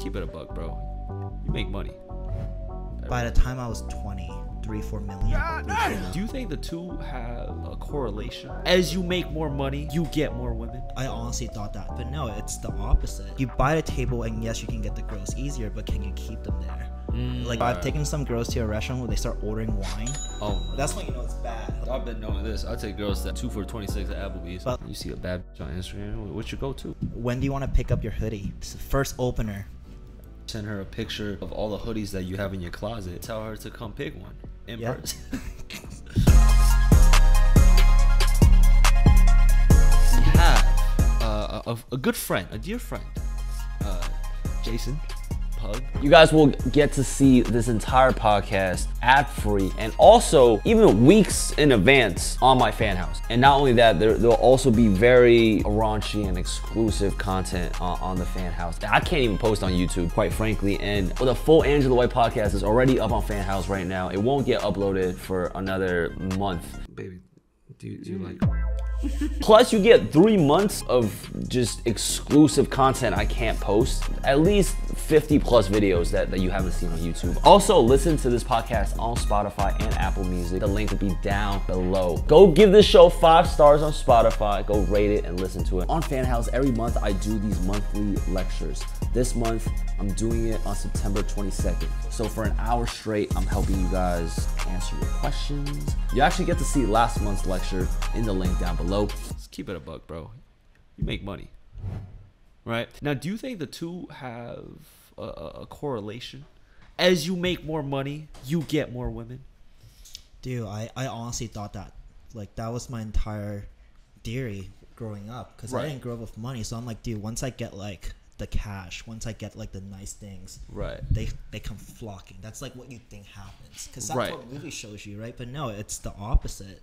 keep it a buck, bro. You make money. By the time I was 20, 3-4 million. Do you think the two have a correlation? As you make more money, you get more women? I honestly thought that, but no, it's the opposite. You buy a table and yes, you can get the girls easier, but can you keep them there? Like I've taken some girls to a restaurant where they start ordering wine. Oh, that's when you know it's bad. I've been knowing this. I take girls that 2 for $26 at Applebee's. But you see a bad bitch on Instagram, what's your go-to? When do you want to pick up your hoodie? It's the first opener. Send her a picture of all the hoodies that you have in your closet. Tell her to come pick one in person. You have a good friend, a dear friend, Jason. Pug. You guys will get to see this entire podcast ad-free and also even weeks in advance on my fan house. And not only that, there'll also be very raunchy and exclusive content on the fan house that I can't even post on YouTube, quite frankly. And the full Angela White podcast is already up on fan house right now. It won't get uploaded for another month. Baby, do you like... Plus, you get 3 months of just exclusive content I can't post. At least 50 plus videos that you haven't seen on YouTube. Also, listen to this podcast on Spotify and Apple Music. The link will be down below. Go give this show 5 stars on Spotify. Go rate it and listen to it. On Fan House, every month I do these monthly lectures. This month, I'm doing it on September 22nd. So for an hour straight, I'm helping you guys answer your questions. You actually get to see last month's lecture in the link down below. Just keep it a buck, bro. You make money, right? Now, do you think the two have a correlation? As you make more money, you get more women? Dude, I honestly thought that. Like, that was my entire theory growing up. Because I didn't grow up with money. So I'm like, dude, once I get, like, the cash, once I get like the nice things, they come flocking. That's like what you think happens, because that's what movie shows you, right? But no, it's the opposite.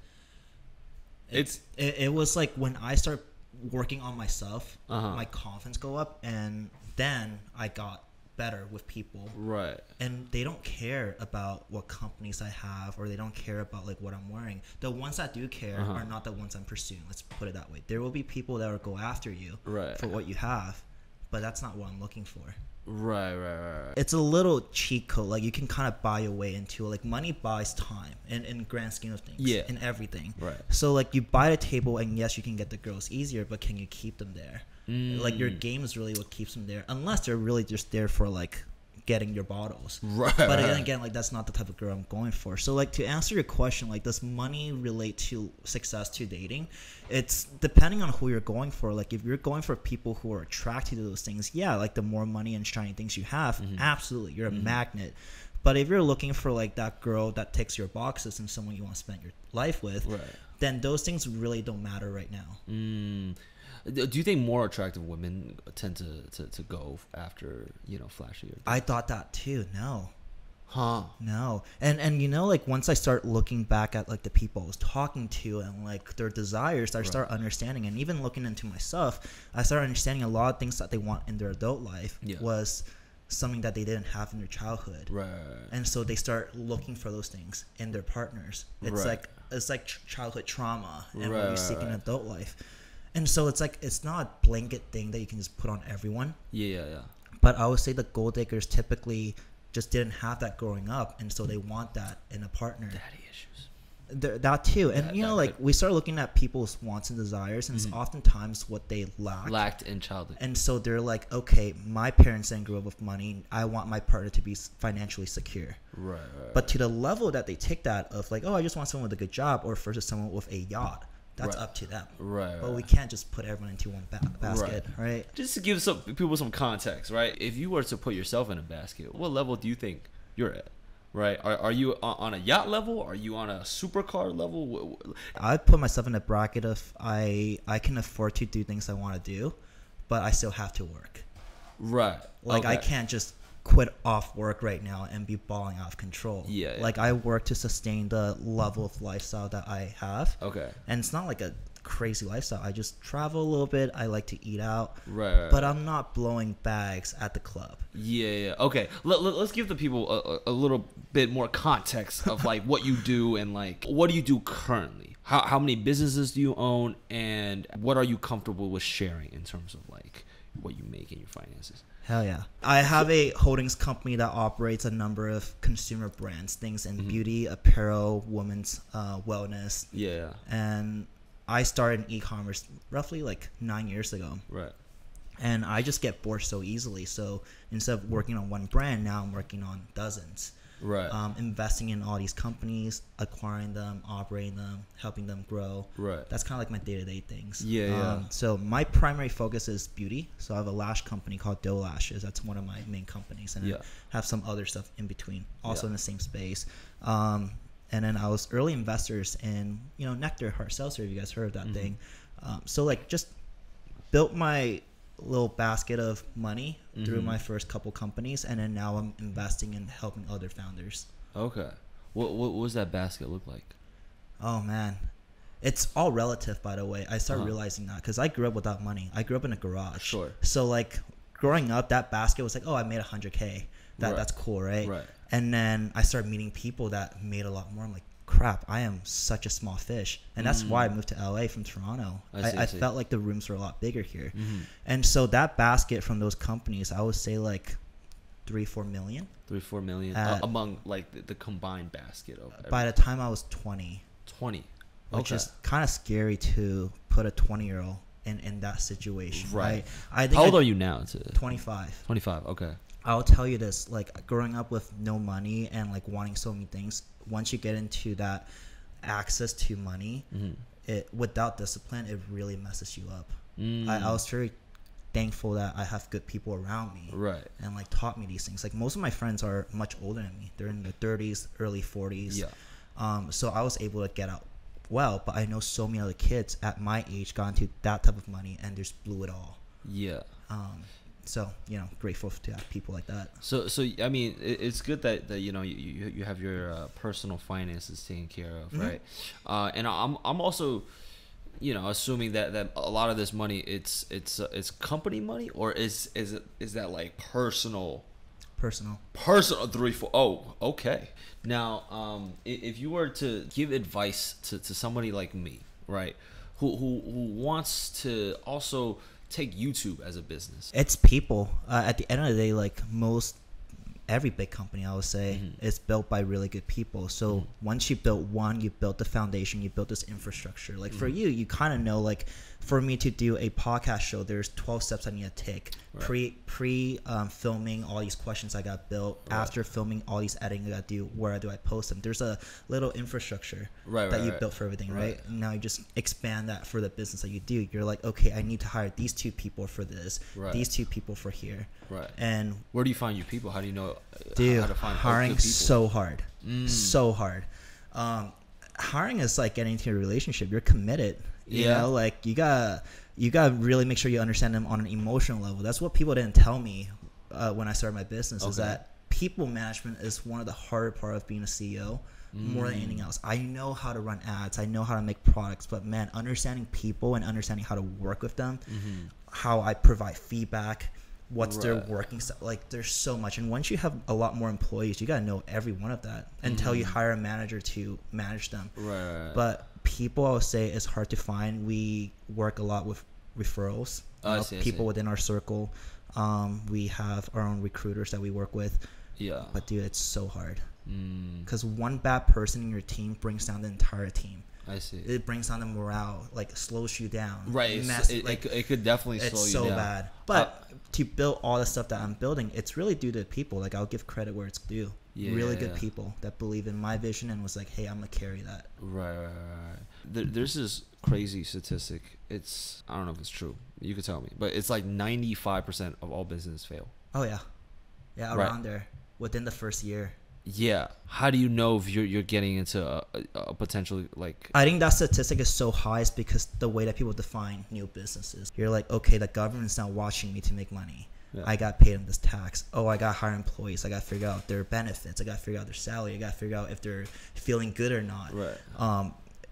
It was like when I start working on myself, my confidence go up, and then I got better with people, and they don't care about what companies I have, or they don't care about like what I'm wearing. The ones that do care are not the ones I'm pursuing. Let's put it that way. There will be people that will go after you for what you have, but that's not what I'm looking for. Right. It's a little cheat code. Like, you can kind of buy your way into it. Like, money buys time in grand scheme of things. Yeah. In everything. Right. So, like, you buy a table, and yes, you can get the girls easier, but can you keep them there? Like, your game is really what keeps them there. Unless they're really just there for, like, getting your bottles. Right. But again, like, that's not the type of girl I'm going for. So, like, to answer your question, like, does money relate to success to dating? It's depending on who you're going for. Like, if you're going for people who are attracted to those things, yeah, like, the more money and shiny things you have, absolutely, you're a magnet. But if you're looking for, like, that girl that ticks your boxes and someone you want to spend your life with, then those things really don't matter right now. Do you think more attractive women tend to go after, you know, flashier? I thought that too. No. No. And you know, like, once I start looking back at like the people I was talking to and like their desires, I start understanding, and even looking into myself, I started understanding a lot of things that they want in their adult life was something that they didn't have in their childhood. And so they start looking for those things in their partners. It's like childhood trauma and what you seek in adult life. And so it's like, it's not a blanket thing that you can just put on everyone. Yeah. But I would say the gold diggers typically just didn't have that growing up, and so they want that in a partner. Daddy issues. That too. And you know, like, we start looking at people's wants and desires, and it's oftentimes what they lacked in childhood. And so they're like, okay, my parents didn't grow up with money. I want my partner to be financially secure. But to the level that they take that of like, oh, I just want someone with a good job, or versus someone with a yacht. That's up to them. But we can't just put everyone into one basket, right? Just to give some people some context, right? If you were to put yourself in a basket, what level do you think you're at? Right? Are you on a yacht level? Are you on a supercar level? I'd put myself in a bracket of I can afford to do things I want to do, but I still have to work. Like, I can't just quit off work right now and be balling out of control. Like, I work to sustain the level of lifestyle that I have. And it's not like a crazy lifestyle. I just travel a little bit. I like to eat out. But I'm not blowing bags at the club. Okay. Let's give the people a little bit more context of like what you do, and like, what do you do currently? How many businesses do you own, and what are you comfortable with sharing in terms of like what you make in your finances? Hell yeah. I have a holdings company that operates a number of consumer brands, things in beauty, apparel, women's wellness. Yeah. And I started in e-commerce roughly like 9 years ago. Right. And I just get bored so easily. So instead of working on one brand, now I'm working on dozens. Right. Investing in all these companies, acquiring them, operating them, helping them grow. Right. That's kind of like my day-to-day things. Yeah. So my primary focus is beauty. So I have a lash company called Doe Lashes. That's one of my main companies. And I have some other stuff in between, also in the same space. And then I was early investors in, Nectar Hard Seltzer, if you guys heard of that thing. So like just built my little basket of money through my first couple companies, and then now I'm investing in helping other founders. Okay. What does that basket look like? Oh man, it's all relative, by the way. I started realizing that because I grew up without money. I grew up in a garage. Sure. So like growing up, that basket was like, oh, I made $100K. That's cool, right? Right. And then I started meeting people that made a lot more. I'm like, crap, I am such a small fish. And that's why I moved to LA from Toronto. I felt like the rooms were a lot bigger here. And so that basket from those companies, I would say like 3-4 million. 3-4 million among like the combined basket of everything. By the time I was 20. 20. Which is kind of scary to put a 20-year-old in that situation. Right. I think How old are you now? 25. 25. Okay. I'll tell you this, like growing up with no money and like wanting so many things, once you get into that access to money, it without discipline, it really messes you up. I was very thankful that I have good people around me, right, and like taught me these things. Like most of my friends are much older than me; they're in their 30s, early 40s. Yeah. So I was able to get out well, but I know so many other kids at my age got into that type of money and just blew it all. Yeah. So grateful to have people like that. So I mean, it's good that you have your personal finances taken care of, right? And I'm also, assuming that a lot of this money it's company money, or is that like personal 3-4? Oh, okay. Now, if you were to give advice to somebody like me, right, who wants to also take YouTube as a business, it's people. At the end of the day, like every big company, I would say, is built by really good people. So once you built one, you built the foundation, you built this infrastructure. Like for you kind of know, like for me to do a podcast show, there's 12 steps I need to take. Right. Pre filming all these questions I got built. Right. After filming all these editing I got to do, where do I post them? There's a little infrastructure that you built for everything, right? And now you just expand that for the business that you do. You're like, okay, I need to hire these 2 people for this, these 2 people for here. Right. And where do you find your people? How do you know how to find hiring? good people? So hard. So hard. Hiring is like getting into a relationship. You're committed. You know, like you gotta really make sure you understand them on an emotional level. That's what people didn't tell me when I started my business, is that people management is one of the harder part of being a CEO more than anything else. I know how to run ads, I know how to make products, but man, understanding people and understanding how to work with them, how I provide feedback, what's their working stuff, like there's so much. And once you have a lot more employees, you gotta know every one of that until you hire a manager to manage them. But people, I would say, is hard to find. We work a lot with referrals, people within our circle. We have our own recruiters that we work with. But dude, it's so hard because one bad person in your team brings down the entire team. I see. It brings down the morale, like slows you down. Right. It could definitely slow you down. It's so bad. But to build all the stuff that I'm building, it's really due to people. Like I'll give credit where it's due. Really good people that believe in my vision and was like, hey, I'm gonna carry that. Right. There's this crazy statistic. I don't know if it's true. You could tell me, but it's like 95% of all businesses fail. Oh yeah, around there within the first year. Yeah. How do you know if you're getting into a potential like? I think that statistic is so high is because the way that people define new businesses. You're like, okay, the government's not watching me to make money. Yeah. I got paid on this tax. Oh, I got to hire employees. I got to figure out their benefits. I got to figure out their salary. I got to figure out if they're feeling good or not. Right.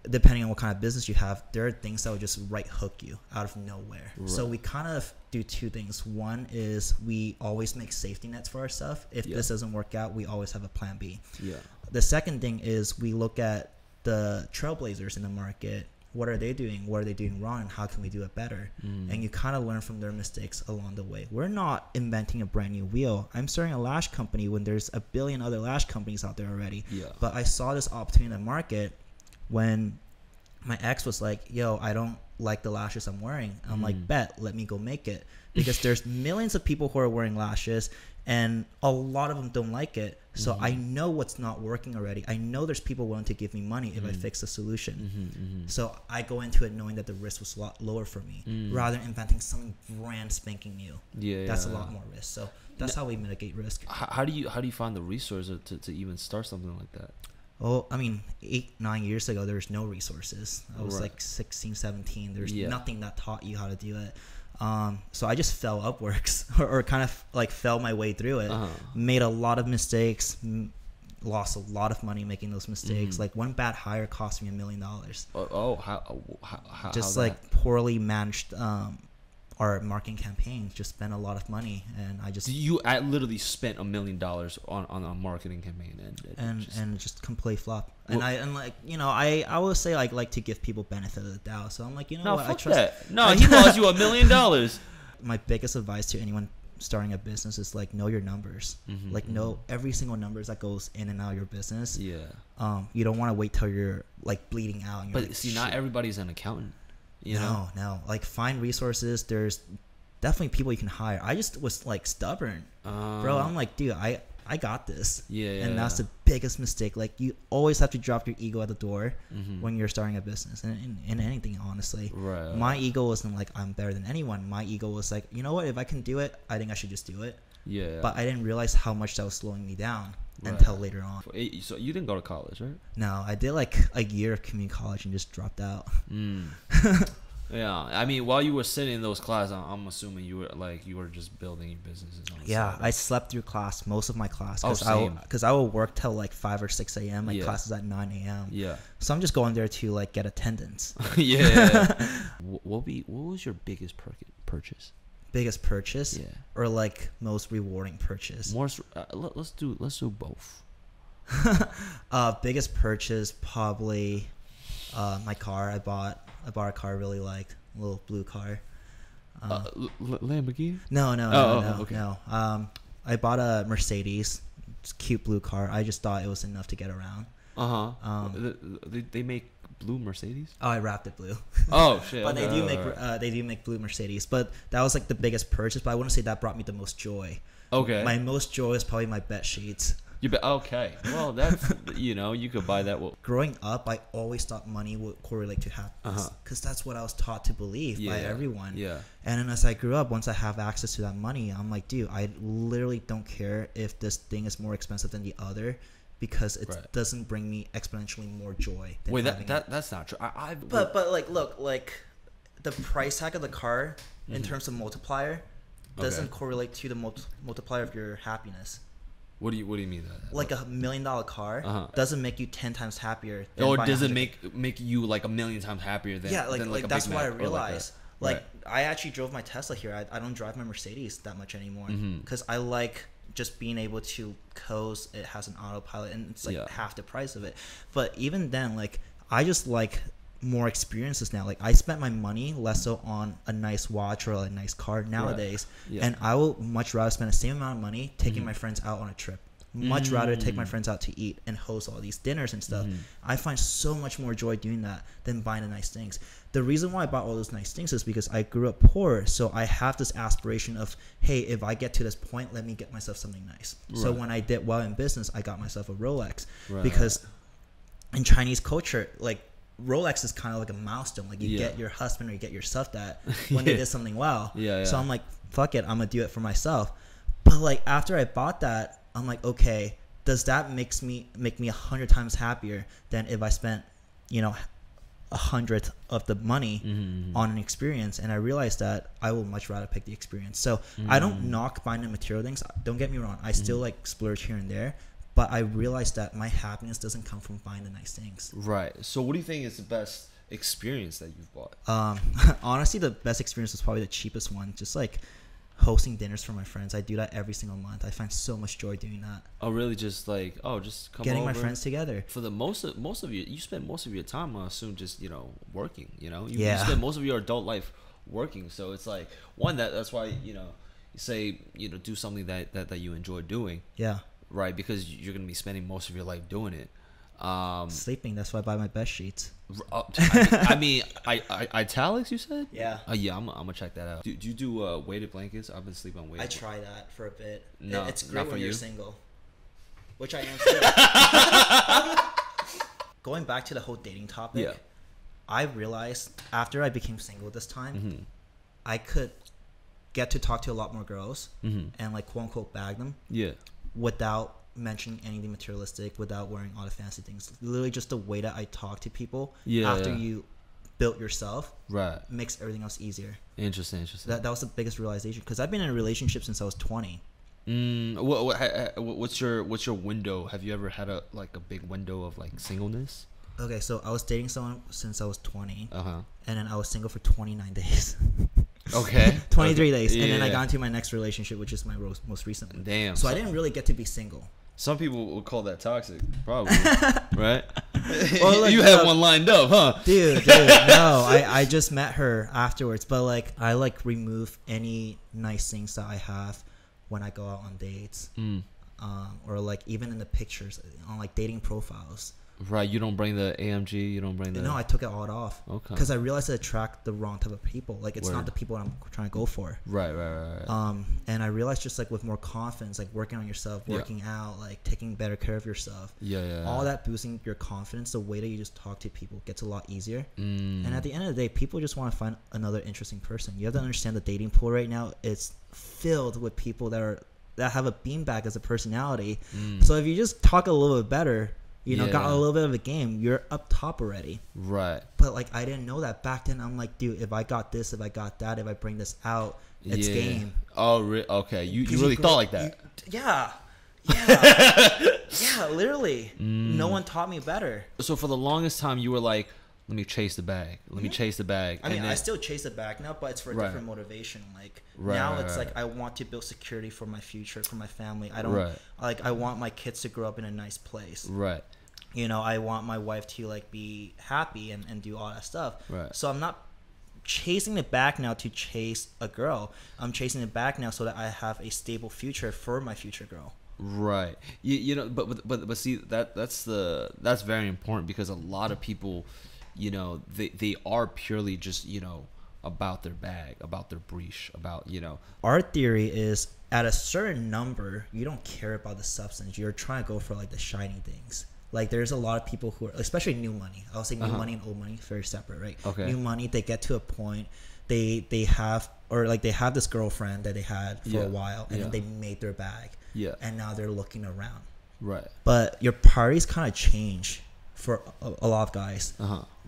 Depending on what kind of business you have, there are things that will just right hook you out of nowhere. Right. So we kind of do 2 things. One is we always make safety nets for ourselves. If this doesn't work out, we always have a plan B. Yeah. The second thing is we look at the trailblazers in the market what are they doing? What are they doing wrong? And how can we do it better? And you kind of learn from their mistakes along the way. We're not inventing a brand new wheel. I'm starting a lash company when there's a billion other lash companies out there already. But I saw this opportunity in the market when my ex was like, yo, I don't like the lashes I'm wearing. I'm like, bet, let me go make it. Because there's millions of people who are wearing lashes and a lot of them don't like it. So I know what's not working already. I know there's people willing to give me money if I fix the solution. So I go into it knowing that the risk was a lot lower for me rather than inventing something brand spanking new. That's a lot more risk. So that's how we mitigate risk. How do you find the resources to even start something like that? Oh, I mean, 8-9 years ago, there was no resources. I was like 16, 17. There's nothing that taught you how to do it. So I just fell upwards or kind of like fell my way through it, made a lot of mistakes, lost a lot of money making those mistakes. Like one bad hire cost me $1 million. How just like poorly managed our marketing campaigns, just spent a lot of money, and I literally spent $1 million on a marketing campaign and just complete flop. And I always say I like to give people benefit of the doubt. So I'm like, you know what? I trust that. No, he lost you $1 million. My biggest advice to anyone starting a business is like know your numbers. Like know every single numbers that goes in and out of your business. You don't want to wait till you're like bleeding out. And you're but see, not everybody's an accountant. No. Like find resources. There's definitely people you can hire. I just was like stubborn, bro. I'm like, dude, I got this. And that's the biggest mistake. Like you always have to drop your ego at the door when you're starting a business and in anything, honestly. My ego wasn't like I'm better than anyone. My ego was like, you know what? If I can do it, I think I should just do it. But I didn't realize how much that was slowing me down until later on. So you didn't go to college, right? No, I did like a year of community college and just dropped out. Yeah, I mean, while you were sitting in those classes, I'm assuming you were just building your businesses. I slept through class, most of my class, because I will work till like 5 or 6 a.m. My class is at 9 a.m. So I'm just going there to like get attendance. What was your biggest purchase? Biggest purchase, or like most rewarding purchase? Let's do both. Biggest purchase probably my car. I bought a car I really liked, a little blue car. Lamborghini? No. I bought a Mercedes, cute blue car. I just thought it was enough to get around. They make blue Mercedes? Oh, I wrapped it blue. Oh shit! But they do make blue Mercedes. But that was like the biggest purchase. But I wouldn't say that brought me the most joy. Okay. My most joy is probably my bed sheets. Okay. Well, that's you could buy that. Growing up, I always thought money would correlate to happiness because that's what I was taught to believe by everyone. And then as I grew up, once I have access to that money, I'm like, dude, I literally don't care if this thing is more expensive than the other because it doesn't bring me exponentially more joy. Wait, that's not true. But like, look, like the price tag of the car in terms of multiplier doesn't correlate to the multiplier of your happiness. What do you mean that? Like $1 million car doesn't make you 10 times happier. Or does it make you like 1,000,000 times happier than like that's what I realized. I actually drove my Tesla here. I don't drive my Mercedes that much anymore because I like just being able to coast. It has an autopilot and it's like half the price of it. But even then, like I just like more experiences now. Like I spent my money less so on a nice watch or a nice car nowadays, and I will much rather spend the same amount of money taking my friends out on a trip. Much rather take my friends out to eat and host all these dinners and stuff. I find so much more joy doing that than buying the nice things. The reason why I bought all those nice things is because I grew up poor, so I have this aspiration of, hey, if I get to this point, let me get myself something nice. So when I did well in business, I got myself a Rolex because in Chinese culture, like Rolex is kind of like a milestone. Like you get your husband or you get yourself that when they did something well. So I'm like, fuck it, I'm gonna do it for myself. But like after I bought that, I'm like, okay, does that make me 100 times happier than if I spent 100th of the money on an experience? And I realized that I will much rather pick the experience. So I don't knock buying the material things. Don't get me wrong. I still like splurge here and there. But I realized that my happiness doesn't come from buying the nice things. Right. So what do you think is the best experience that you've bought? Honestly, the best experience was probably the cheapest one. Just like hosting dinners for my friends. I do that every single month. I find so much joy doing that. Oh, really? Just like, just come getting over. my friends together. For the most of you spend most of your time, I assume, just working. You spend most of your adult life working. So it's like that's why you say do something that you enjoy doing. Yeah. Right, because you're gonna be spending most of your life doing it. Sleeping. That's why I buy my bed sheets. I mean, italics. You said? Yeah. Yeah. I'm gonna check that out. Do you do weighted blankets? I've been sleeping on weighted. I try that for a bit. No, it's great when you're single, which I am still. Going back to the whole dating topic, yeah. I realized after I became single this time, I could get to talk to a lot more girls and like quote unquote bag them. Yeah. Without mentioning anything materialistic, without wearing all the fancy things. Literally just the way that I talk to people after you built yourself makes everything else easier. Interesting. That was the biggest realization, because I've been in a relationship since I was 20. What's your window? Have you ever had a big window of like singleness? Okay, so I was dating someone since I was 20, and then I was single for 29 days. Okay. 23 days, and then I got into my next relationship, which is my most recent one. Damn. So I didn't really get to be single. Some people would call that toxic, probably. Right? Well, look, you had one lined up, huh? Dude, no. I just met her afterwards, but like I remove any nice things that I have when I go out on dates, or like even in the pictures on like dating profiles. Right, you don't bring the AMG, you don't bring the... No, I took it all off. Okay. Because I realized I attract the wrong type of people. Like, it's not the people I'm trying to go for. Right. And I realized just like with more confidence, like working on yourself, working out, like taking better care of yourself. Yeah. All that boosting your confidence, the way that you just talk to people gets a lot easier. And at the end of the day, people just want to find another interesting person. You have to understand the dating pool right now. It's filled with people that have a beanbag as a personality. So if you just talk a little bit better... got a little bit of a game, you're up top already. Right. But like I didn't know that back then. I'm like, dude, if I got this, if I got that, if I bring this out, it's game. Oh, okay. You really thought like that? Yeah, literally. No one taught me better. So for the longest time, you were like, let me chase the bag. Let me chase the bag. I mean, I still chase the bag now, but it's for a different motivation. Like now it's like I want to build security for my future, for my family. I don't I want my kids to grow up in a nice place. Right. I want my wife to like be happy and do all that stuff. Right. So I'm not chasing it back now to chase a girl. I'm chasing it back now so that I have a stable future for my future girl. Right. But see that's very important, because a lot of people, they are purely just about their bag, about their breach, about Our theory is at a certain number, you don't care about the substance. You're trying to go for like the shiny things. Like there's a lot of people who are, especially new money. I'll say new money and old money, very separate, right? Okay. New money, they get to a point, they have this girlfriend that they had for a while, and then they made their bag. Yeah. And now they're looking around. Right. But your priorities kind of change for a lot of guys.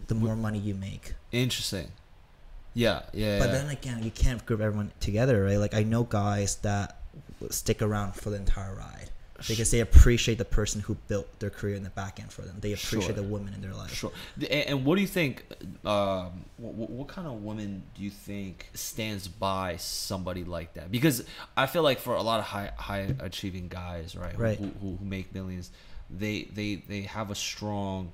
The more money you make. Interesting. Yeah. But then again, you can't group everyone together, right? Like I know guys that stick around for the entire ride because they appreciate the person who built their career in the back end for them. They appreciate the woman in their life. Sure. And what do you think? What kind of woman do you think stands by somebody like that? Because I feel like for a lot of high achieving guys, right, who make millions, they have a strong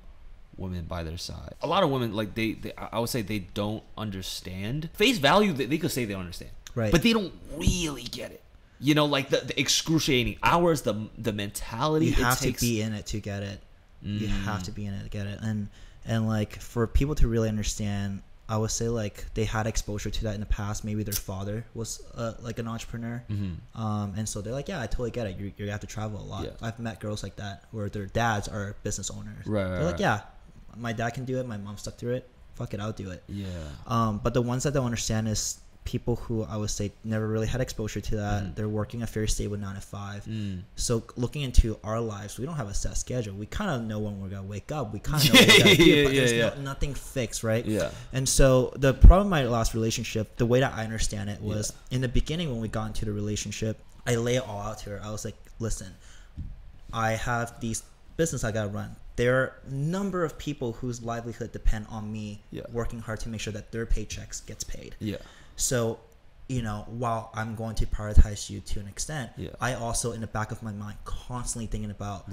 women by their side. A lot of women, like I would say they don't understand face value. They could say they understand, right? But they don't really get it. Like the excruciating hours, the mentality. You have to be in it to get it. You have to be in it to get it. And like for people to really understand, I would say like they had exposure to that in the past. Maybe their father was like an entrepreneur, and so they're like, yeah, I totally get it. You have to travel a lot. Yeah. I've met girls like that where their dads are business owners. They're like, yeah, my dad can do it. My mom stuck through it. Fuck it, I'll do it. Yeah. But the ones that don't understand is people who I would say never really had exposure to that. They're working a very stable 9 to 5. So looking into our lives, we don't have a set schedule. We kind of know when we're gonna wake up. We kind of know what we're gonna do, but there's nothing fixed, right? Yeah. And so the problem with my last relationship, the way that I understand it was in the beginning when we got into the relationship, I lay it all out to her. I was like, listen, I have these business I gotta run. There are a number of people whose livelihood depend on me working hard to make sure that their paychecks gets paid. Yeah. So you know, while I'm going to prioritize you to an extent, I also in the back of my mind constantly thinking about,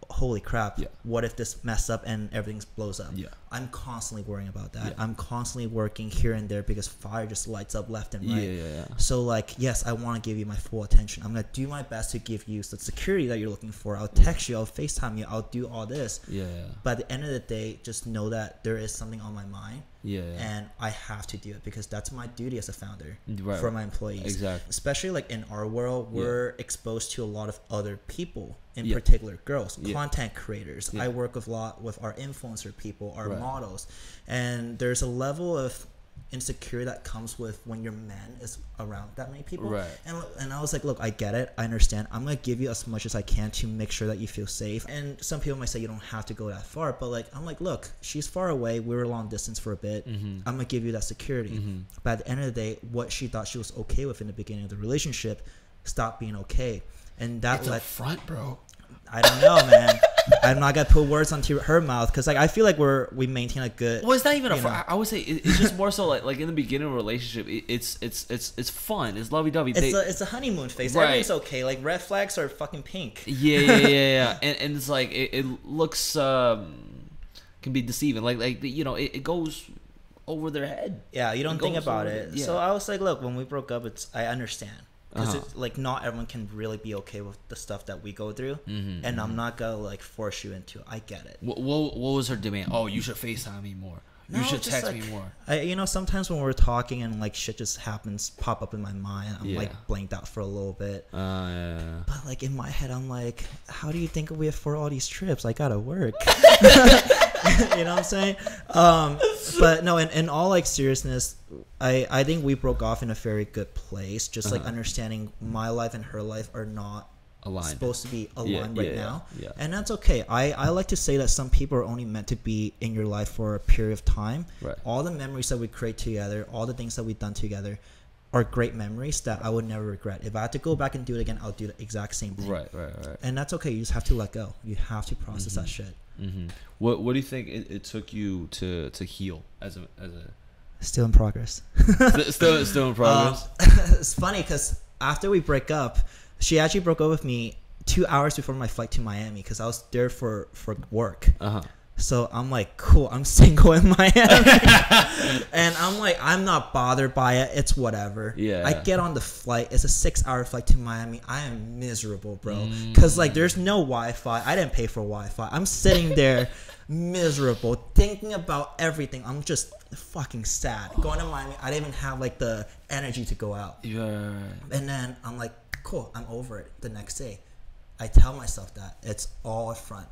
holy crap, what if this mess up and everything blows up? I'm constantly worrying about that. I'm constantly working here and there because fire just lights up left and right. So like, yes, I want to give you my full attention. I'm gonna do my best to give you the security that you're looking for. I'll text you, I'll FaceTime you, I'll do all this. But at the end of the day, just know that there is something on my mind. And I have to do it because that's my duty as a founder for my employees. Exactly. Especially like in our world, we're exposed to a lot of other people, in particular girls, content creators. I work a lot with our influencer people, our models, and there's a level of insecurity that comes with when your man is around that many people. And I was like, look, I get it, I understand. I'm gonna give you as much as I can to make sure that you feel safe. And some people might say you don't have to go that far, but like, I'm like, look, she's far away, we were long distance for a bit. I'm gonna give you that security. But at the end of the day, what she thought she was okay with in the beginning of the relationship stopped being okay. And that it's a front, bro. I don't know, man. I'm not gonna put words onto her mouth because like I feel like we maintain a good. Well, it's not even I would say it's just more so like in the beginning of a relationship, it's fun, it's lovey dovey. It's a honeymoon phase. Everything's okay. Like red flags are fucking pink. And it's like it looks can be deceiving. Like you know it goes over their head. Yeah, you don't think about it. So I was like, look, when we broke up, I understand. Because like not everyone can really be okay with the stuff that we go through, and I'm not gonna like force you into it. I get it. What was her demand? Oh, you should FaceTime me more. You should text me more. You know, sometimes when we're talking and like shit just happens, pop up in my mind, I'm like blanked out for a little bit. But like in my head, I'm like, how do you think we afford all these trips? I gotta work. You know what I'm saying? But no, in all like seriousness, I think we broke off in a very good place. Just like understanding my life and her life are not supposed to be aligned now. And that's okay. I like to say that some people are only meant to be in your life for a period of time. All the memories that we create together, all the things that we've done together are great memories that I would never regret. If I had to go back and do it again, I'll do the exact same thing. Right. And that's okay. You just have to let go. You have to process that shit. What do you think it took you to heal as a still in progress? still in progress. It's funny because after we break up, she actually broke up with me 2 hours before my flight to Miami because I was there for work. So I'm like, cool, I'm single in Miami. And I'm like, I'm not bothered by it. It's whatever. I get on the flight. It's a 6-hour flight to Miami. I am miserable, bro. Because like there's no Wi-Fi. I didn't pay for Wi-Fi. I'm sitting there miserable, thinking about everything. I'm just fucking sad. Going to Miami, I didn't even have like the energy to go out. And then I'm like, cool, I'm over it the next day. I tell myself that. It's all a front.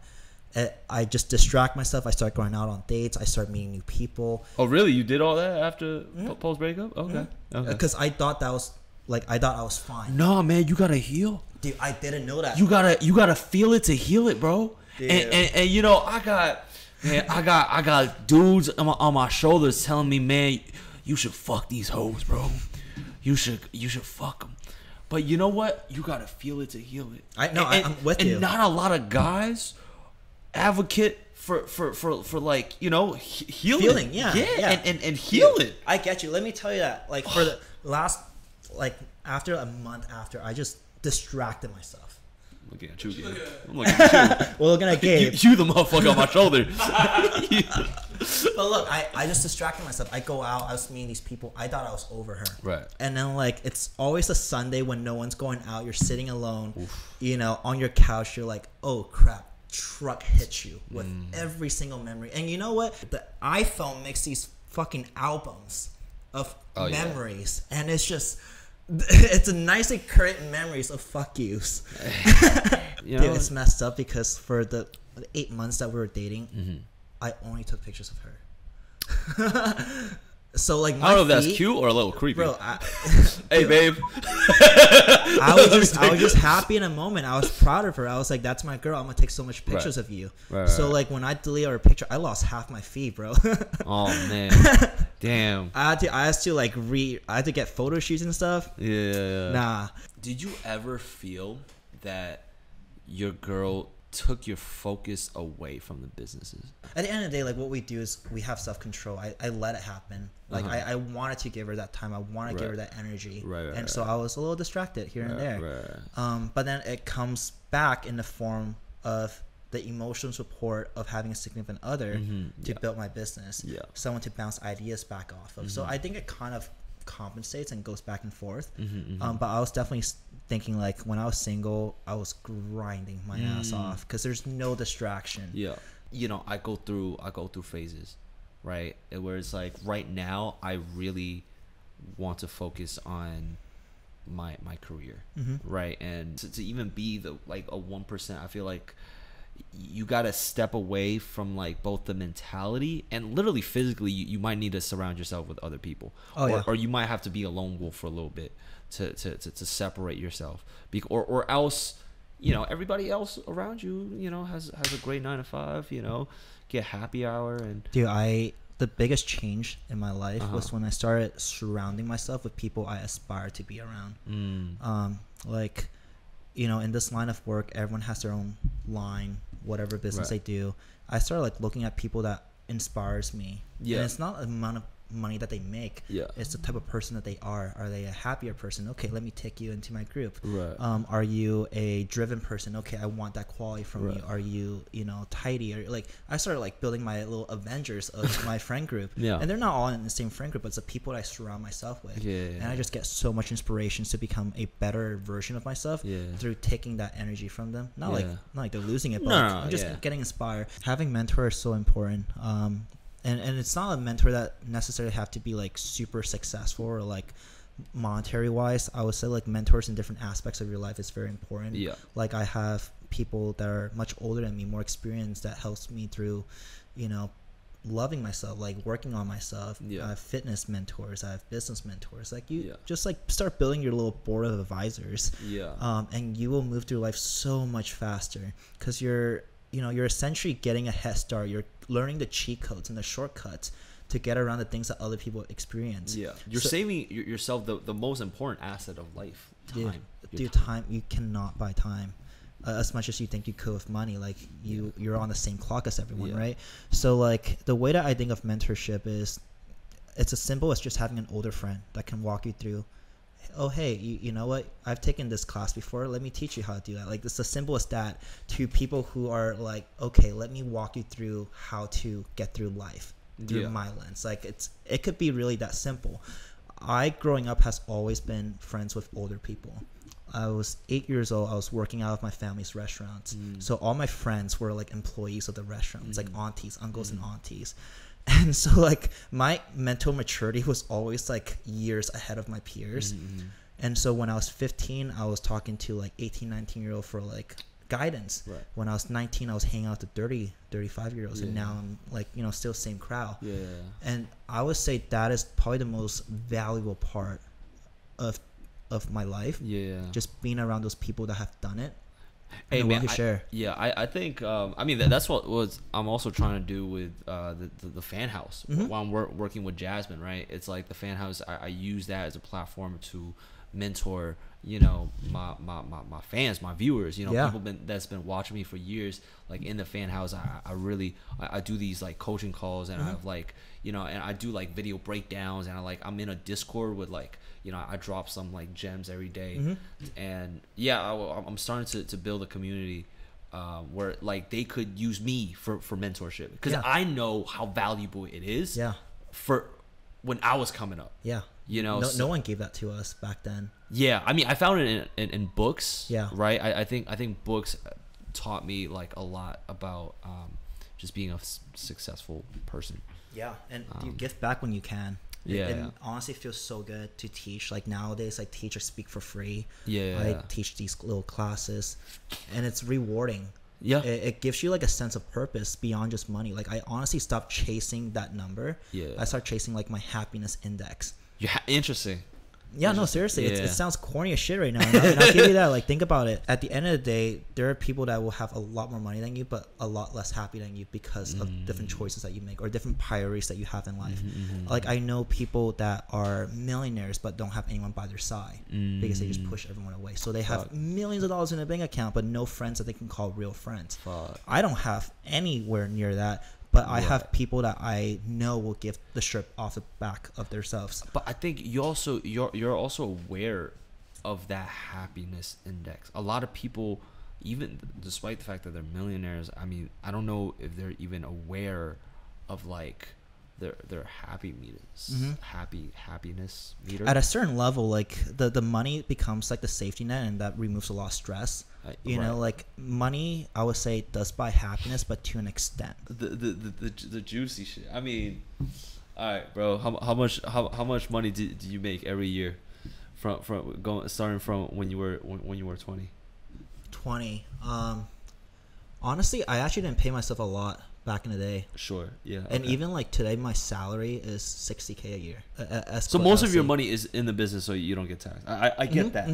I just distract myself. I start going out on dates. I start meeting new people. Oh, really? You did all that after post breakup? Okay. Because I thought that was like I was fine. No, man, you gotta heal. Dude, I didn't know that. You gotta feel it to heal it, bro. And you know, I got dudes on my shoulders telling me, man, you should fuck these hoes, bro. You should fuck them. But you know what? You gotta feel it to heal it. I'm with you. And not a lot of guys advocate for like, you know, healing. And heal it. I get you. Let me tell you that, like, for the last, like, after a month after, I just distracted myself. I'm looking at you again. I'm looking at you. Well, looking at Gabe. You the motherfucker on my shoulder. But look, I just distracted myself. I go out, I was meeting these people. I thought I was over her. Right. And then, like, it's always a Sunday when no one's going out. You're sitting alone, you know, on your couch. You're like, oh, crap. Truck hits you with every single memory. And you know what? The iPhone makes these fucking albums of memories. And it's just... It's a nicely current memories of fuck yous. You know, dude, it's messed up because for the 8 months that we were dating, I only took pictures of her. So like, I don't know if that's cute or a little creepy, bro. Hey, babe. I was just happy in a moment. I was proud of her. I was like, "That's my girl. I'm gonna take so much pictures of you." So like, when I deleted her picture, I lost half my feed, bro. Oh man, damn. I had to get photo shoots and stuff. Yeah. Nah. Did you ever feel that your girl took your focus away from the businesses? At the end of the day, like what we do is we have self-control. I let it happen. Like I wanted to give her that time. I wanted to give her that energy. And so I was a little distracted here and there. But then it comes back in the form of the emotional support of having a significant other to build my business. Someone to bounce ideas back off of. So I think it kind of compensates and goes back and forth. But I was definitely thinking like when I was single, I was grinding my ass off because there's no distraction. You know, I go through phases, right? Where it's like right now I really want to focus on my career, right? And to even be the like a 1%, I feel like you got to step away from like both the mentality and literally physically you might need to surround yourself with other people, or you might have to be a lone wolf for a little bit to separate yourself, or else, you know, everybody else around you, you know, has a great 9 to 5, you know, get happy hour. And dude, the biggest change in my life was when I started surrounding myself with people I aspire to be around. Like, you know, in this line of work, everyone has their own line, whatever business they do. I started like looking at people that inspires me. And it's not the amount of money that they make. It's the type of person that they are. Are they a happier person? Okay, let me take you into my group. Are you a driven person? Okay, I want that quality from you. Are you, you know, tidy? Or like I started like building my little Avengers of my friend group. And they're not all in the same friend group, but it's the people that I surround myself with. And I just get so much inspiration to become a better version of myself through taking that energy from them. Not like they're losing it, but I'm just getting inspired. Having mentors is so important. And it's not a mentor that necessarily have to be like super successful or like monetary wise. I would say like mentors in different aspects of your life is very important. Like I have people that are much older than me, more experienced, that helps me through, you know, loving myself, like working on myself. I have fitness mentors, I have business mentors. Like you just like start building your little board of advisors. And you will move through life so much faster because you're essentially getting a head start. You're learning the cheat codes and the shortcuts to get around the things that other people experience. You're saving yourself the most important asset of life, time. Dude, time. You cannot buy time as much as you think you could with money. Like you're on the same clock as everyone, right? So like the way that I think of mentorship is it's as simple as just having an older friend that can walk you through, oh hey, you know what, I've taken this class before, let me teach you how to do that. Like it's as simple as that, to people who are like, okay, let me walk you through how to get through life through my lens. Like it could be really that simple. I growing up has always been friends with older people. I was 8 years old. I was working out of my family's restaurants. So all my friends were like employees of the restaurants, like aunties, uncles and aunties. And so like my mental maturity was always like years ahead of my peers. And so when I was 15, I was talking to like 18, 19-year-old for like guidance. When I was 19, I was hanging out with 30, 35-year-olds. And now I'm like, you know, still same crowd. And I would say that is probably the most valuable part of my life. Just being around those people that have done it. Hey man, I think I mean that's what was I'm also trying to do with the fan house while I'm working with Jasmine, right? It's like the fan house, I use that as a platform to mentor, you know, my fans, my viewers, you know, people that's been watching me for years. Like in the fan house, I really do these like coaching calls, and I have like, you know, and I do like video breakdowns, and I'm in a Discord with like, you know, I drop some like gems every day. And I'm starting to build a community where like they could use me for mentorship, because I know how valuable it is for when I was coming up. You know, no one gave that to us back then. I mean, I found it in books. Right. I think books taught me like a lot about just being a successful person. And you give back when you can. It honestly feels so good to teach. Like nowadays, I teach or speak for free. I teach these little classes, and it's rewarding. It gives you like a sense of purpose beyond just money. Like I honestly stopped chasing that number. I started chasing like my happiness index. Interesting. Yeah, no, seriously, it sounds corny as shit right now. And I'll give you that. Like, think about it. At the end of the day, there are people that will have a lot more money than you, but a lot less happy than you because of different choices that you make or different priorities that you have in life. Like, I know people that are millionaires but don't have anyone by their side because they just push everyone away. So they have millions of dollars in a bank account, but no friends that they can call real friends. I don't have anywhere near that. But I have people that I know will give the shirt off the back of themselves. But I think you're also aware of that happiness index. A lot of people, even despite the fact that they're millionaires, I mean, I don't know if they're even aware of like their happiness meter. At a certain level, like the money becomes like the safety net, and that removes a lot of stress. You know, like money, I would say, does buy happiness, but to an extent. The juicy shit. I mean, all right, bro. How much money do you make every year, starting from when you were 20? 20. Honestly, I actually didn't pay myself a lot back in the day. Sure. Yeah. And even like today, my salary is $60K a year. So most of your money is in the business, so you don't get taxed. I get that.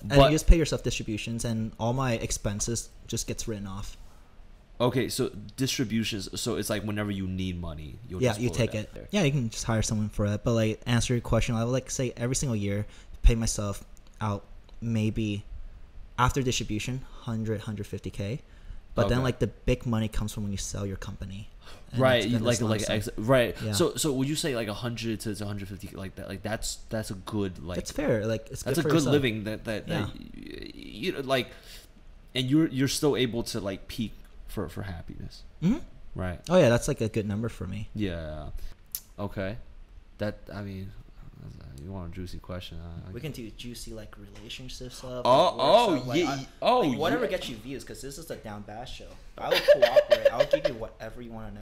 But and you just pay yourself distributions, and all my expenses just gets written off. Okay, so distributions. So it's like whenever you need money, you take it. Yeah, you can just hire someone for it. But like, answer your question, I would like say every single year, pay myself out maybe after distribution 150K. But then like the big money comes from when you sell your company. Right, right. Yeah. So would you say like 100 to 150 like that? Like that's a good like. That's fair. Like it's that's good a for good yourself. living that you know, like, and you're still able to like peak for happiness. Right. Oh yeah, that's like a good number for me. Yeah. Okay. That, I mean, you want a juicy question? We can do juicy like relationship stuff. Whatever gets you views, because this is a down bass show. I will cooperate. I'll give you whatever you want to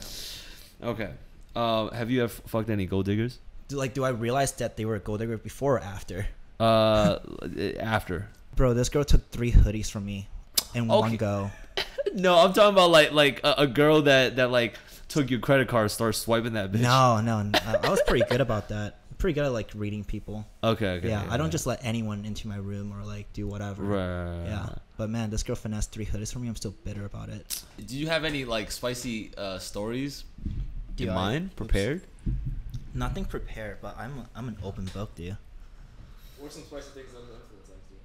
know. Okay. Have you ever fucked any gold diggers? Do I realize that they were a gold digger before or after? After. Bro, this girl took 3 hoodies from me in one go. No, I'm talking about like a girl that like took your credit card, started swiping that bitch. No. I was pretty good about that. Pretty good at like reading people. Okay. Yeah, I don't just let anyone into my room or like do whatever. Right. Yeah, but man, this girl finessed 3 hoodies for me. I'm still bitter about it. Do you have any like spicy stories in mind? Prepared? Nothing prepared, but I'm an open book, dude. What are some spicy things on the influence like, dude?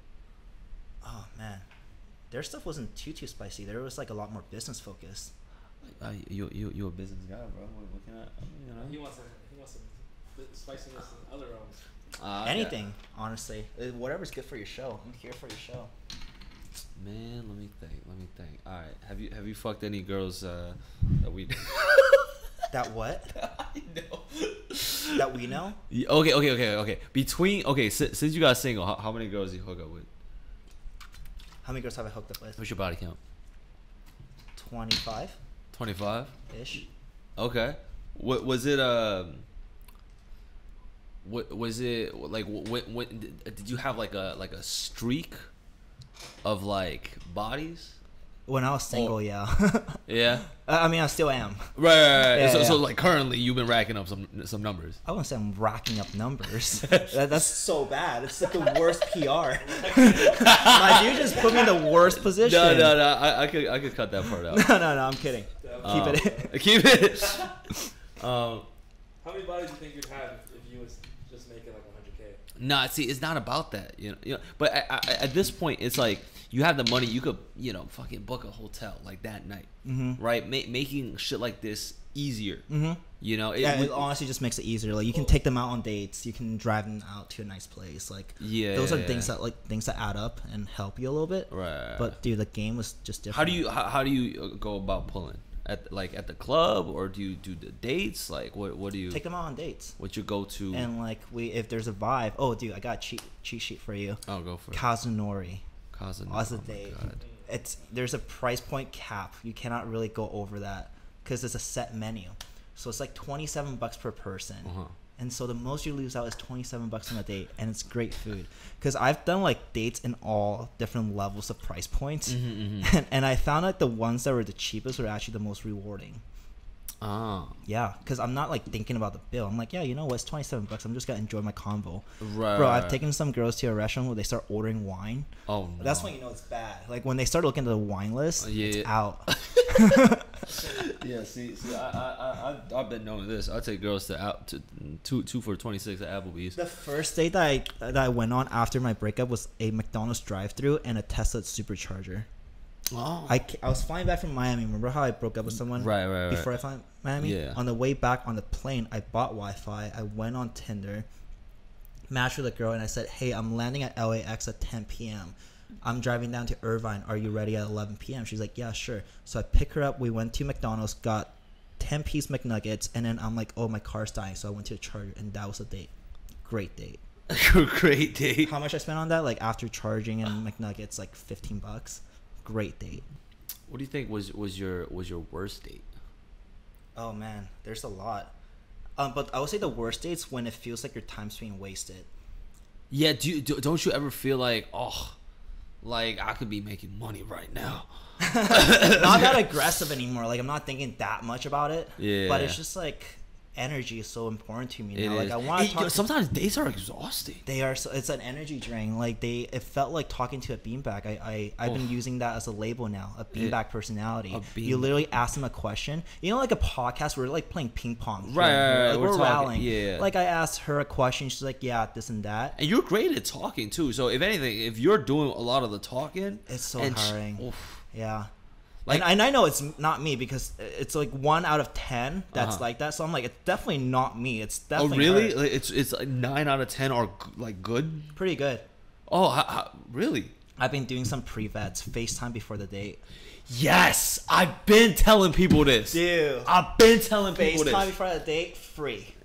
Oh man, their stuff wasn't too spicy. There was like a lot more business focused. You a business guy, bro? What can I? You know? He wants some spiciness in other realms. Anything, honestly. Whatever's good for your show. I'm here for your show. Man, let me think. All right, have you fucked any girls that we? That what? I know. That we know? Okay. Since you got single, how many girls do you hook up with? How many girls have I hooked up with? What's your body count? 25. 25 ish. Okay. What was it? What was it like? What did you have like a streak of like bodies? When I was single, yeah. Yeah. I mean, I still am. Right. Yeah, so like currently, you've been racking up some numbers. I wouldn't say I'm racking up numbers. That's so bad. It's like the worst PR. My dude just put me in the worst position. No. I could cut that part out. No. I'm kidding. Keep it. How many bodies do you think you'd have if you was just making like 100K? Nah, see, it's not about that, you know. But at this point, it's like you have the money, you could, fucking book a hotel like that night, right? Making shit like this easier, it honestly just makes it easier. Like you can take them out on dates, you can drive them out to a nice place. Like those are things that add up and help you a little bit. Right. But dude, the game was just different. How do you go about pulling? At the club, or do you do the dates? Like what do you take them out on dates? What's your go-to? And like if there's a vibe, oh dude, I got a cheat sheet for you. Oh, go for it. Kazunori as a Oh date. There's a price point cap. You cannot really go over that because it's a set menu. So it's like $27 per person. And so the most you lose out is $27 on a date, and it's great food. Because I've done like dates in all different levels of price points, and I found like the ones that were the cheapest were actually the most rewarding. Yeah, because I'm not like thinking about the bill. I'm like, yeah, you know what? It's $27. I'm just gonna enjoy my convo. Right. Bro, I've taken some girls to a restaurant where they start ordering wine. Oh no. That's when you know it's bad. Like when they start looking at the wine list, it's out. Yeah. See, I've been knowing this. I take girls to two for $26 at Applebee's. The first date that I went on after my breakup was a McDonald's drive-thru and a Tesla supercharger. Oh. I was flying back from Miami. Remember how I broke up with someone right. before I flew Miami? Yeah. On the way back on the plane, I bought Wi-Fi. I went on Tinder, matched with a girl, and I said, hey, I'm landing at LAX at 10 p.m. I'm driving down to Irvine. Are you ready at 11 p.m.? She's like, yeah, sure. So I pick her up. We went to McDonald's, got 10-piece McNuggets, and then I'm like, oh, my car's dying. So I went to the charger, and that was a date. Great date. Great date. How much I spent on that? Like after charging and McNuggets, like $15. Great date. What do you think was your worst date? Oh man, there's a lot. But I would say the worst date's when it feels like your time's being wasted. Yeah, don't you ever feel like, oh, like I could be making money right now? Not that aggressive anymore. Like I'm not thinking that much about it. Yeah. But it's just like energy is so important to me now. It like is. I want to talk. Sometimes dates are exhausting. They are. So, it's an energy drain. Like it felt like talking to a beanbag. I've been using that as a label now. A beanbag personality. You literally ask them a question. You know, like a podcast where we're like playing ping pong. Right. Like we're rallying. Yeah. Like I asked her a question. She's like, yeah, this and that. And you're great at talking too. So if anything, if you're doing a lot of the talking, it's so tiring. Yeah. Like, and I know it's not me because it's like 1 out of 10 that's like that. So I'm like, it's definitely not me. It's definitely. Oh really? Her. Like, it's like 9 out of 10 are like good. Pretty good. Oh, really? I've been doing some pre-vets, FaceTime before the date. Yes, I've been telling people this. Dude, I've been telling people this. FaceTime before the date, free.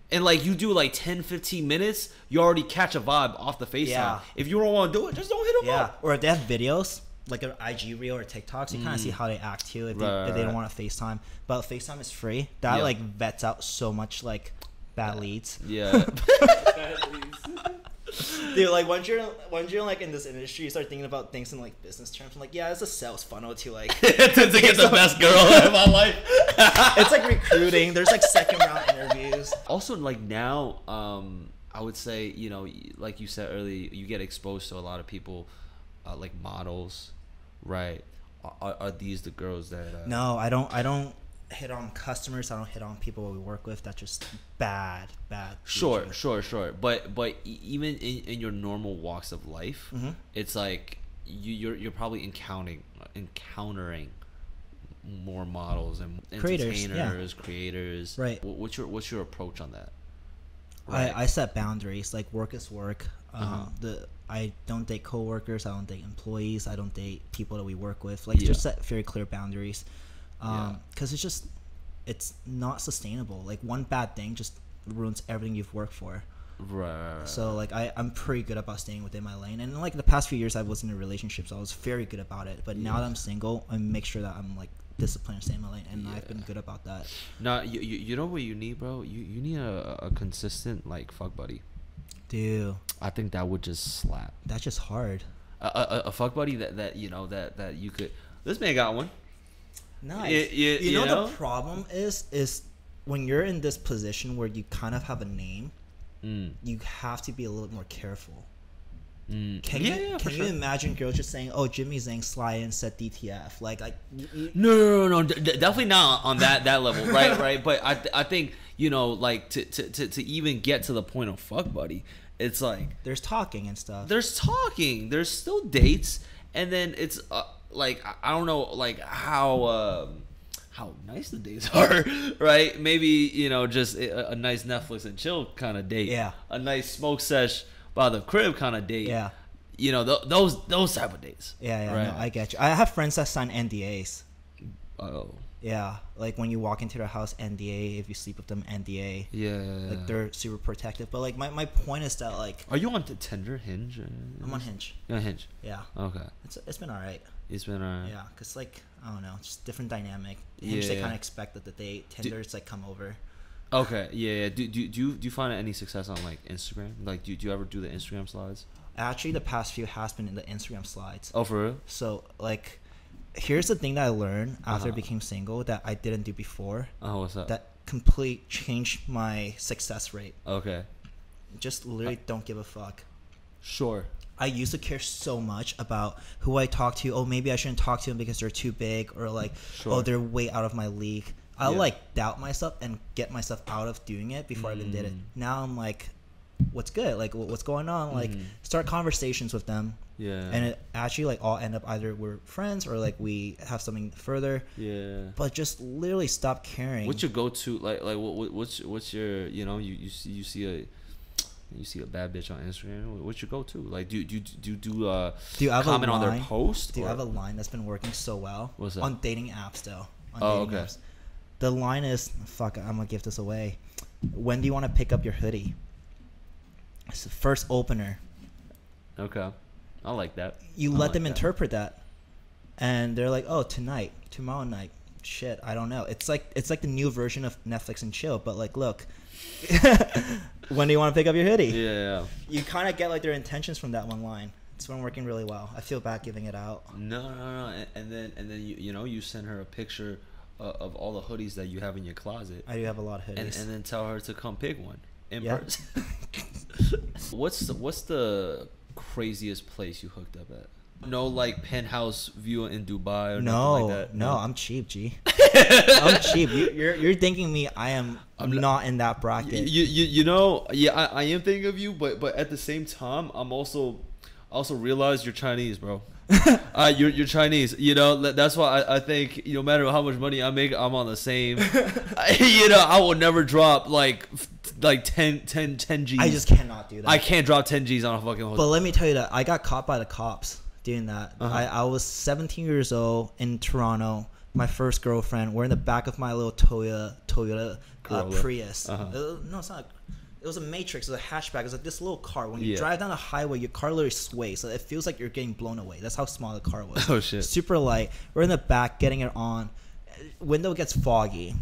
And like you do like 10-15 minutes, you already catch a vibe off the FaceTime. Yeah. If you don't want to do it, just don't hit them up. Or if they have videos, like an IG reel or TikTok, so you kind of see how they act too if they don't want to FaceTime. But FaceTime is free. That like vets out so much like bad leads. Yeah. Dude, like once you're like in this industry, you start thinking about things in like business terms. I'm like, yeah, it's a sales funnel to like to get the best girl in my life. It's like recruiting. There's like second round interviews. Also, like now, I would say, you know, like you said earlier, you get exposed to a lot of people, like models, right? Are these the girls that? No, I don't hit on customers. I don't hit on people we work with. That's just bad. Sure. But even in your normal walks of life, it's like you're probably encountering more models and entertainers, creators. Right. What's your approach on that? Right. I set boundaries. Like work is work. I don't date coworkers. I don't date employees. I don't date people that we work with. Like just set very clear boundaries. Because it's not sustainable. Like one bad thing just ruins everything you've worked for. Right. So like I'm pretty good about staying within my lane. And like the past few years I was in a relationship, so I was very good about it. But now that I'm single, I make sure that I'm like disciplined and stay in my lane, and I've been good about that. No, you know what you need, bro? You need a consistent like fuck buddy. Dude, I think that would just slap. That's just hard. A fuck buddy that you know that you could. This man got one. Nice. You know the problem is when you're in this position where you kind of have a name, you have to be a little more careful. Can you imagine girls just saying, "Oh, Jimmy Zhang Sly and said DTF"? Like no, definitely not on that level, right. But I think like to even get to the point of fuck buddy, it's like there's talking and stuff. There's still dates, and then it's like I don't know like how nice the dates are, right? Maybe just a nice Netflix and chill kind of date. Yeah. A nice smoke sesh by the crib kind of date. Yeah. Those type of dates. Yeah. Right? No, I get you. I have friends that sign NDAs. Oh. Yeah, like when you walk into their house, NDA. If you sleep with them, NDA. Yeah. Like they're super protective. But like my point is that like. Are you on Tinder, Hinge? I'm on Hinge. You're on Hinge. Yeah. Okay. It's been alright. It's been alright. Yeah, cause like I don't know, just different dynamic. Hinge they kind of expect that the date. Tinder it's like come over. Okay. Yeah. Do you find any success on like Instagram? Like do you ever do the Instagram slides? Actually, the past few has been in the Instagram slides. Oh, for real? So like. Here's the thing that I learned after I became single that I didn't do before. Oh, what's up? That completely changed my success rate. Okay. Just literally don't give a fuck. Sure. I used to care so much about who I talk to. Oh, maybe I shouldn't talk to them because they're too big, or like, oh, they're way out of my league. I'll like doubt myself and get myself out of doing it before I even did it. Now I'm like, what's good? Like, what's going on? Like, start conversations with them. Yeah. And it actually like all end up either we're friends or like we have something further. Yeah. But just literally stop caring. What's your go-to? Like what's your, you know, you see a bad bitch on Instagram. What's your go-to? Like, do you have comment on their post? Do you have a line that's been working so well? What's that? On dating apps, though. On dating apps. The line is, fuck, I'm gonna give this away. When do you want to pick up your hoodie? It's the first opener. Okay, I like that. You let them interpret that, and they're like, "Oh, tonight, tomorrow night." Shit, I don't know. It's like the new version of Netflix and chill, but like, look. When do you want to pick up your hoodie? Yeah. You kind of get like their intentions from that one line. It's been working really well. I feel bad giving it out. No. And then you send her a picture of all the hoodies that you have in your closet. I do have a lot of hoodies. And then tell her to come pick one in person. What's the craziest place you hooked up at? No, like penthouse view in Dubai or nothing like that. No, I'm cheap, G. I'm cheap. You're thinking me. I'm not in that bracket. You know, yeah, I am thinking of you, but at the same time, I also realize you're Chinese, bro. You're Chinese. You know, that's why I think no matter how much money I make, I'm on the same. I will never drop like 10 G's. I just cannot do that. I can't drop 10 G's on a fucking hotel. But let me tell you that I got caught by the cops doing that. I was 17 years old in Toronto. My first girlfriend. We're in the back of my little Toyota Prius. No, it's not. It was a Matrix. It was a hatchback. It was like this little car. When you drive down the highway, your car literally sways. So it feels like you're getting blown away. That's how small the car was. Oh, shit. Super light. We're in the back getting it on. Window gets foggy.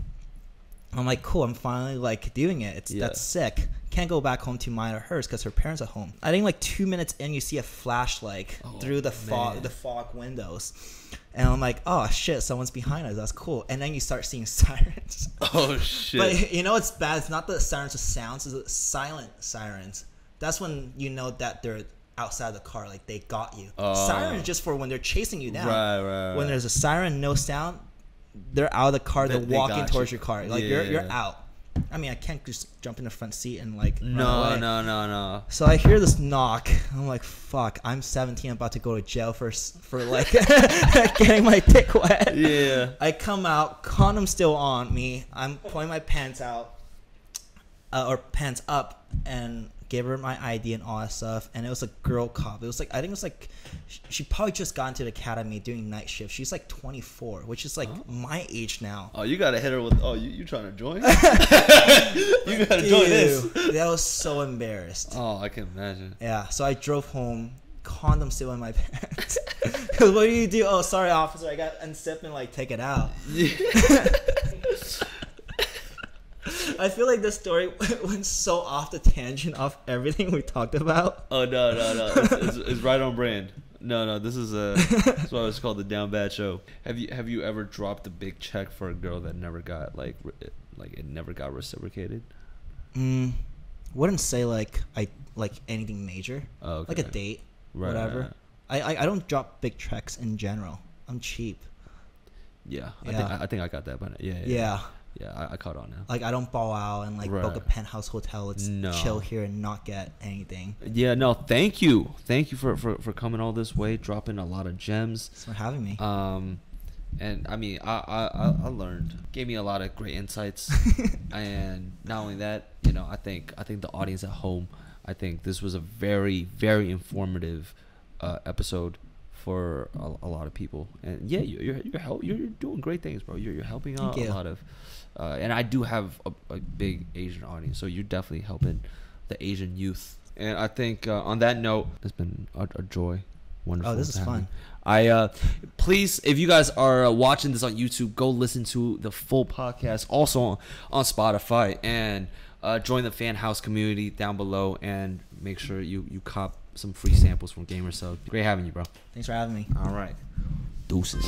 I'm like, cool. I'm finally like doing it. That's sick. Can't go back home to mine or hers because her parents are home. I think like 2 minutes in, you see a flashlight through the fog windows. And I'm like, oh shit, someone's behind us. That's cool. And then you start seeing sirens. Oh shit. But you know what's bad? It's not the sirens with sounds, it's the silent sirens. That's when you know that they're outside the car, like they got you. Sirens just for when they're chasing you down. Right. When there's a siren, no sound, they're out of the car, they're walking towards your car. Like you're out. I mean, I can't just jump in the front seat and like run away. No. So I hear this knock. I'm like, fuck, I'm 17. I'm about to go to jail for like getting my dick wet. Yeah. I come out, condom still on me. I'm pulling my pants out, or pants up, and gave her my ID and all that stuff. And it was a girl cop. It was like, I think it was like, she probably just got into the academy doing night shift. She's like 24, which is like my age now. Oh, you gotta hit her with, you trying to join? You gotta join this. That was so embarrassed. Oh, I can imagine. Yeah, so I drove home, condom still in my pants. Cause what do you do? Oh, sorry, officer, I got unzipped and like take it out. I feel like this story went so off the tangent off everything we talked about. Oh no, it's right on brand. No, this is that's why it's called the Down Bad Show. Have you ever dropped a big check for a girl that never got like it never got reciprocated? Wouldn't say like anything major. Oh, okay. Like a date, whatever. I don't drop big checks in general. I'm cheap. Yeah. I think I got that by now. Yeah, I caught on now. Like, I don't ball out and, like, book a penthouse hotel. Let's chill here and not get anything. Yeah, no, thank you. Thank you for coming all this way, dropping a lot of gems. Thanks for having me. And, I mean, I learned. Gave me a lot of great insights. And not only that, you know, I think the audience at home, I think this was a very, very informative episode for a lot of people. And, yeah, you're doing great things, bro. You're helping out a lot of... and I do have a big Asian audience, so you're definitely helping the Asian youth. And I think on that note, it's been a joy. Wonderful. Oh, this is fun. Please, if you guys are watching this on YouTube, go listen to the full podcast also on Spotify, and join the fan house community down below, and make sure you cop some free samples from Gamer Sub. Great having you, bro. Thanks for having me. All right. Deuces.